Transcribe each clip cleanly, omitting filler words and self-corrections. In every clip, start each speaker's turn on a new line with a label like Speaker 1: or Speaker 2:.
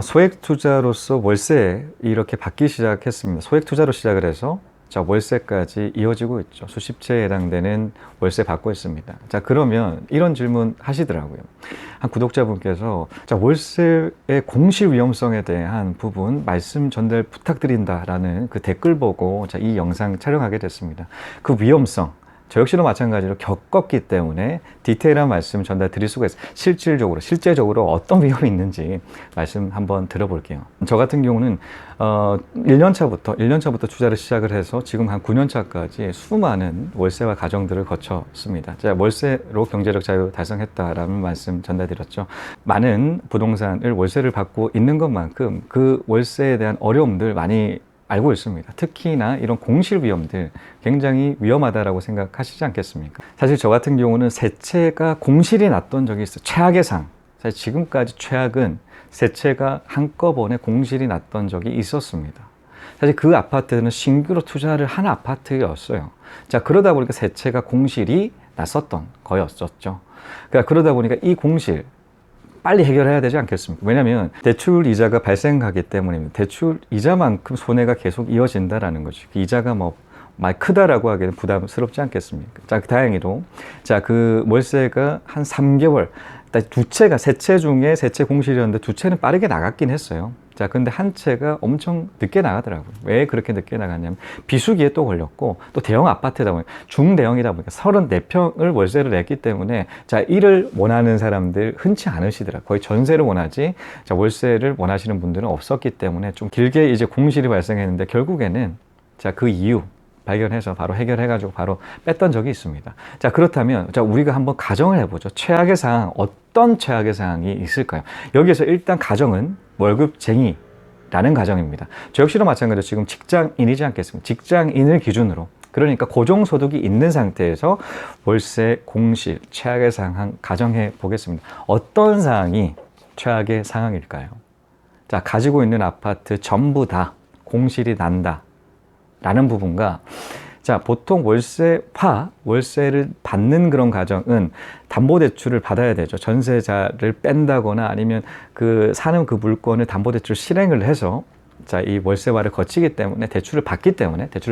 Speaker 1: 소액 투자로서 월세 이렇게 받기 시작했습니다. 소액 투자로 시작을 해서 자, 월세까지 이어지고 있죠. 수십 채에 해당되는 월세 받고 있습니다. 자, 그러면 이런 질문 하시더라고요. 한 구독자분께서 자, 월세의 공실 위험성에 대한 부분 말씀 전달 부탁드린다라는 그 댓글 보고 자, 이 영상 촬영하게 됐습니다. 그 위험성, 저 역시도 마찬가지로 겪었기 때문에 디테일한 말씀 전달 드릴 수가 있어요. 실제적으로 어떤 위험이 있는지 말씀 한번 들어볼게요. 저 같은 경우는 1년 차부터 투자를 시작을 해서 지금 한 9년 차까지 수많은 월세와 가정들을 거쳤습니다. 제가 월세로 경제적 자유 달성했다라는 말씀 전달드렸죠. 많은 부동산을 월세를 받고 있는 것만큼 그 월세에 대한 어려움들 많이 알고 있습니다. 특히나 이런 공실 위험들 굉장히 위험하다라고 생각하시지 않겠습니까? 사실 저 같은 경우는 세 채가 공실이 났던 적이 있어요. 최악의 상. 사실 지금까지 최악은 세 채가 한꺼번에 공실이 났던 적이 있었습니다. 사실 그 아파트는 신규로 투자를 한 아파트였어요. 자, 그러다 보니까 세 채가 공실이 났었던 거였었죠. 그러다 보니까 이 공실 빨리 해결해야 되지 않겠습니까? 왜냐하면 대출 이자가 발생하기 때문입니다. 대출 이자만큼 손해가 계속 이어진다라는 거죠. 그 이자가 뭐 많이 크다라고 하기에는 부담스럽지 않겠습니까? 자, 다행히도 자, 그 월세가 한 3개월, 세 채 중에 세 채 공실이었는데 두 채는 빠르게 나갔긴 했어요. 자, 근데 한 채가 엄청 늦게 나가더라고요. 왜 그렇게 늦게 나갔냐면 비수기에 또 걸렸고 또 대형 아파트다 보니까 중대형이다 보니까 34평을 월세를 냈기 때문에 자, 이를 원하는 사람들 흔치 않으시더라고요. 거의 전세를 원하지 자, 월세를 원하시는 분들은 없었기 때문에 좀 길게 이제 공실이 발생했는데 결국에는 자, 그 이유 발견해서 바로 해결해가지고 바로 뺐던 적이 있습니다. 자, 그렇다면 자, 우리가 한번 가정을 해보죠. 최악의 상황, 어떤 최악의 상황이 있을까요? 여기에서 일단 가정은 월급쟁이라는 가정입니다. 저 역시도 마찬가지로 지금 직장인이지 않겠습니까? 직장인을 기준으로 그러니까 고정소득이 있는 상태에서 월세 공실 최악의 상황 가정해 보겠습니다. 어떤 상황이 최악의 상황일까요? 자, 가지고 있는 아파트 전부 공실이 난다 라는 부분과 자, 보통 월세를 받는 그런 가정은 담보대출을 받아야 되죠. 전세자를 뺀다거나 아니면 사는 그 물건을 담보대출 실행을 해서 자, 이 월세화를 거치기 때문에 대출을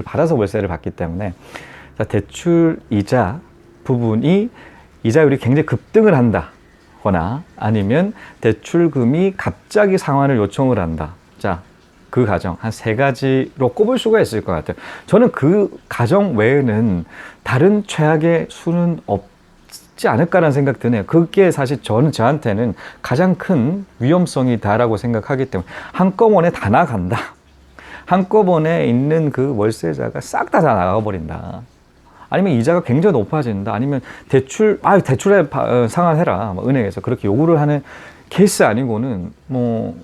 Speaker 1: 받아서 월세를 받기 때문에 자, 대출 이자 부분이 이자율이 굉장히 급등을 한다거나 아니면 대출금이 갑자기 상환을 요청을 한다. 자, 그 가정 한 3가지로 꼽을 수가 있을 것 같아요. 저는 그 가정 외에는 다른 최악의 수는 없지 않을까라는 생각 드네요. 그게 사실 저한테는 가장 큰 위험성이다라고 생각하기 때문에 한꺼번에 다 나간다. 한꺼번에 있는 그 월세자가 싹 다 나가버린다. 아니면 이자가 굉장히 높아진다. 아니면 대출에 상환해라. 은행에서 그렇게 요구를 하는 케이스 아니고는 뭐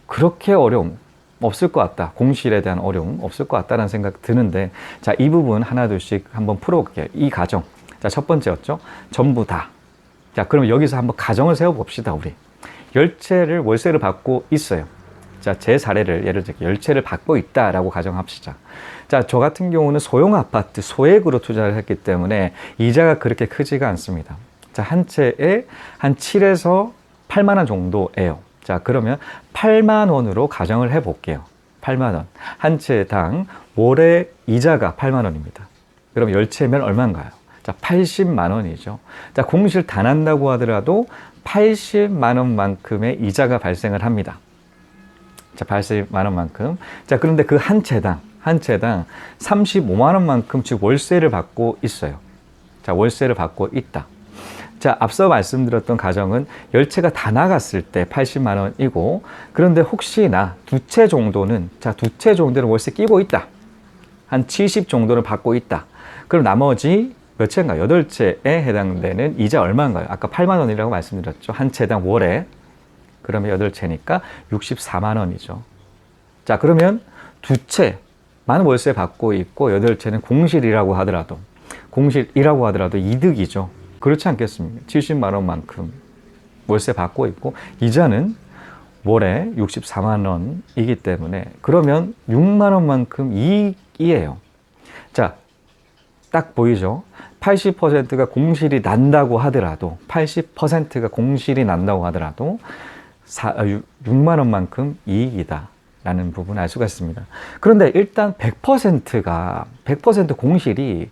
Speaker 1: 그렇게 어려움 없을 것 같다. 공실에 대한 어려움 없을 것 같다는 생각 드는데 자, 이 부분 하나둘씩 한번 풀어볼게요. 이 가정. 자, 첫 번째였죠. 전부 다. 자, 그럼 여기서 한번 가정을 세워봅시다. 우리 10채를 월세를 받고 있어요. 자, 제 사례를 예를 들어 10채를 받고 있다라고 가정합시다. 자, 저 같은 경우는 소형 아파트 소액으로 투자를 했기 때문에 이자가 그렇게 크지가 않습니다. 자, 한 채에 한 7에서 8만 원 정도예요. 자, 그러면 8만 원으로 가정을 해볼게요. 8만 원. 한 채당 월에 이자가 8만 원입니다. 그럼 10채면 얼마인가요? 자, 80만 원이죠. 자, 공실 다 난다고 하더라도 80만 원만큼의 이자가 발생을 합니다. 자, 80만 원만큼. 자, 그런데 그 한 채당 35만 원만큼 즉 월세를 받고 있어요. 자, 월세를 받고 있다. 자, 앞서 말씀드렸던 가정은 10채가 다 나갔을 때 80만 원이고 그런데 혹시나 두 채 정도는 월세 끼고 있다. 한 70 정도를 받고 있다. 그럼 나머지 몇 채인가요? 8채에 해당되는 이자 얼마인가요? 아까 8만 원이라고 말씀드렸죠. 한 채당 월에. 그러면 8채니까 64만 원이죠. 자, 그러면 두 채만 월세 받고 있고 8채는 공실이라고 하더라도 이득이죠. 그렇지 않겠습니까? 70만 원만큼 월세 받고 있고 이자는 월에 64만 원이기 때문에 그러면 6만 원만큼 이익이에요. 자, 딱 보이죠? 80%가 공실이 난다고 하더라도 6만 원만큼 이익이다 라는 부분을 알 수가 있습니다. 그런데 일단 100% 공실이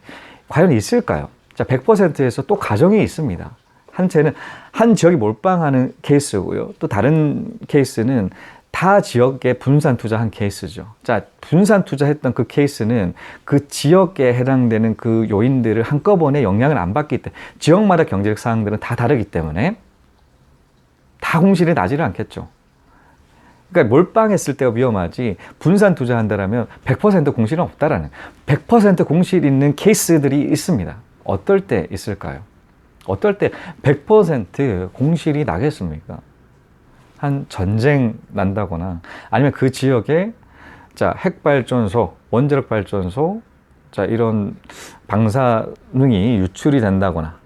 Speaker 1: 과연 있을까요? 자, 100%에서 또 가정이 있습니다. 한 채는 한 지역이 몰빵하는 케이스고요. 또 다른 케이스는 다 지역에 분산 투자한 케이스죠. 자, 분산 투자했던 그 케이스는 그 지역에 해당되는 그 요인들을 한꺼번에 영향을 안 받기 때문에 지역마다 경제적 상황들은 다 다르기 때문에 다 공실이 나지를 않겠죠. 그러니까 몰빵했을 때가 위험하지 분산 투자한다라면 100% 공실은 없다라는 100% 공실 있는 케이스들이 있습니다. 어떨 때 있을까요? 어떨 때 100% 공실이 나겠습니까? 한 전쟁 난다거나 아니면 그 지역에 자 핵발전소, 원자력 발전소 자 이런 방사능이 유출이 된다거나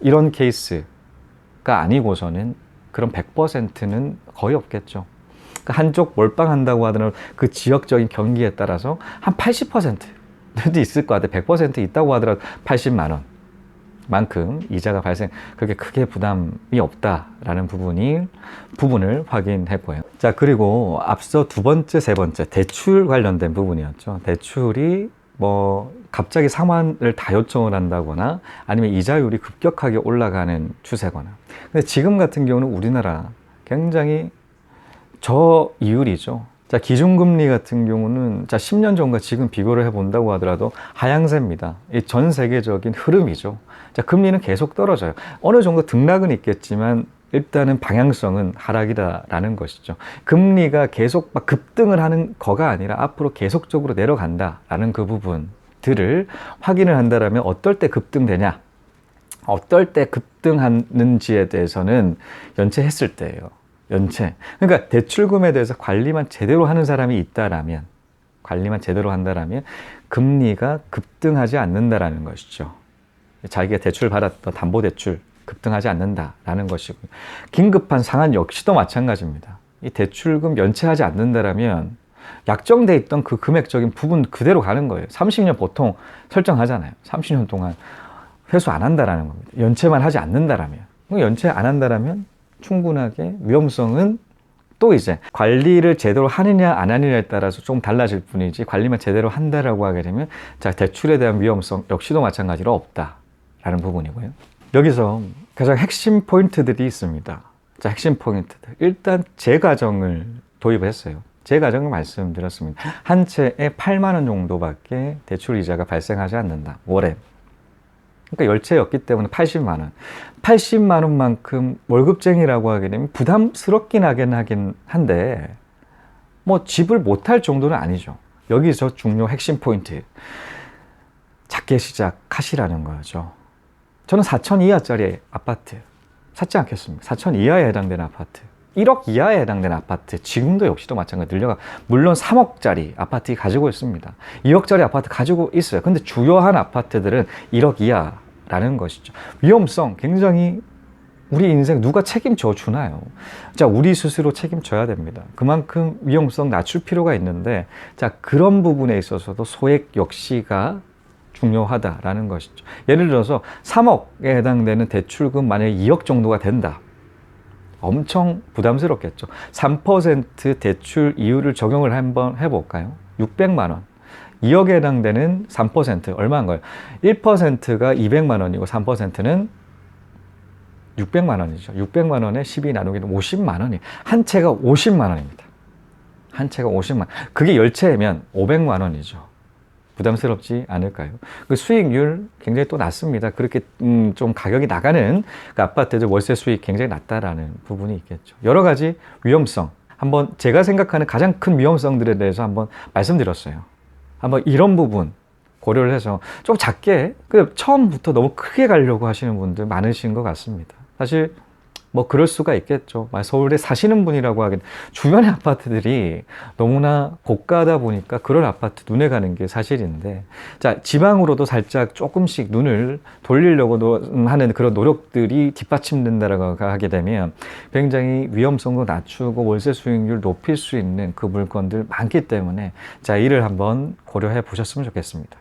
Speaker 1: 이런 케이스가 아니고서는 그런 100%는 거의 없겠죠. 그러니까 한쪽 몰빵한다고 하더라도 그 지역적인 경기에 따라서 한 80%도 있을 것 같아요. 100% 있다고 하더라도 80만 원 만큼 이자가 발생, 그렇게 크게 부담이 없다라는 부분을 확인했고요. 자, 그리고 앞서 두 번째, 세 번째 대출 관련된 부분이었죠. 대출이 뭐 갑자기 상환을 다 요청을 한다거나 아니면 이자율이 급격하게 올라가는 추세거나. 근데 지금 같은 경우는 우리나라 굉장히 저이율이죠. 자, 기준금리 같은 경우는 자 10년 전과 지금 비교를 해본다고 하더라도 하향세입니다. 이 전 세계적인 흐름이죠. 자, 금리는 계속 떨어져요. 어느 정도 등락은 있겠지만 일단은 방향성은 하락이다라는 것이죠. 금리가 계속 막 급등을 하는 거가 아니라 앞으로 계속적으로 내려간다라는 그 부분들을 확인을 한다라면 어떨 때 급등되냐, 어떨 때 급등하는지에 대해서는 연체했을 때예요. 연체. 그러니까 대출금에 대해서 관리만 제대로 하는 사람이 있다라면, 관리만 제대로 한다라면 금리가 급등하지 않는다라는 것이죠. 자기가 대출 받았던 담보대출 급등하지 않는다라는 것이고, 긴급한 상환 역시도 마찬가지입니다. 이 대출금 연체하지 않는다라면 약정돼 있던 그 금액적인 부분 그대로 가는 거예요. 30년 보통 설정하잖아요. 30년 동안 회수 안 한다라는 겁니다. 연체만 하지 않는다라면. 연체 안 한다라면 충분하게 위험성은 또 이제 관리를 제대로 하느냐 안 하느냐에 따라서 좀 달라질 뿐이지 관리만 제대로 한다라고 하게 되면 자 대출에 대한 위험성 역시도 마찬가지로 없다라는 부분이고요. 여기서 가장 핵심 포인트들이 있습니다. 자, 핵심 포인트들. 일단 재가정을 도입했어요. 재가정을 말씀드렸습니다. 한 채에 8만 원 정도밖에 대출 이자가 발생하지 않는다. 월에. 그러니까 10채였기 때문에 80만 원. 80만 원만큼 월급쟁이라고 하게 되면 부담스럽긴 하긴 한데 뭐 집을 못할 정도는 아니죠. 여기서 중요 핵심 포인트. 작게 시작하시라는 거죠. 저는 4천 이하짜리 아파트 찾지 않겠습니다. 4천 이하에 해당되는 아파트. 1억 이하에 해당되는 아파트 지금도 역시도 마찬가지 늘려가 물론 3억짜리 아파트 가지고 있습니다. 2억짜리 아파트 가지고 있어요. 근데 주요한 아파트들은 1억 이하라는 것이죠. 위험성 굉장히 우리 인생 누가 책임져 주나요? 자, 우리 스스로 책임져야 됩니다. 그만큼 위험성 낮출 필요가 있는데 자, 그런 부분에 있어서도 소액 역시가 중요하다라는 것이죠. 예를 들어서 3억에 해당되는 대출금 만약에 2억 정도가 된다. 엄청 부담스럽겠죠. 3% 대출 이율을 적용을 한번 해볼까요? 600만 원. 2억에 해당되는 3% 얼마인가요? 1%가 200만 원이고 3%는 600만 원이죠. 600만 원에 12 나누기는 50만 원이 한 채가 50만 원입니다. 한 채가 50만 원. 그게 10채면 500만 원이죠. 부담스럽지 않을까요? 그 수익률 굉장히 또 낮습니다. 그렇게 좀 가격이 나가는 그 아파트들 월세 수익 굉장히 낮다라는 부분이 있겠죠. 여러 가지 위험성, 한번 제가 생각하는 가장 큰 위험성들에 대해서 한번 말씀드렸어요. 한번 이런 부분 고려를 해서 좀 작게, 처음부터 너무 크게 가려고 하시는 분들 많으신 것 같습니다. 사실 뭐 그럴 수가 있겠죠. 서울에 사시는 분이라고 하긴 주변의 아파트들이 너무나 고가다 보니까 그런 아파트 눈에 가는 게 사실인데 자, 지방으로도 살짝 조금씩 눈을 돌리려고 하는 그런 노력들이 뒷받침된다라고 하게 되면 굉장히 위험성도 낮추고 월세 수익률 높일 수 있는 그 물건들 많기 때문에 자, 이를 한번 고려해 보셨으면 좋겠습니다.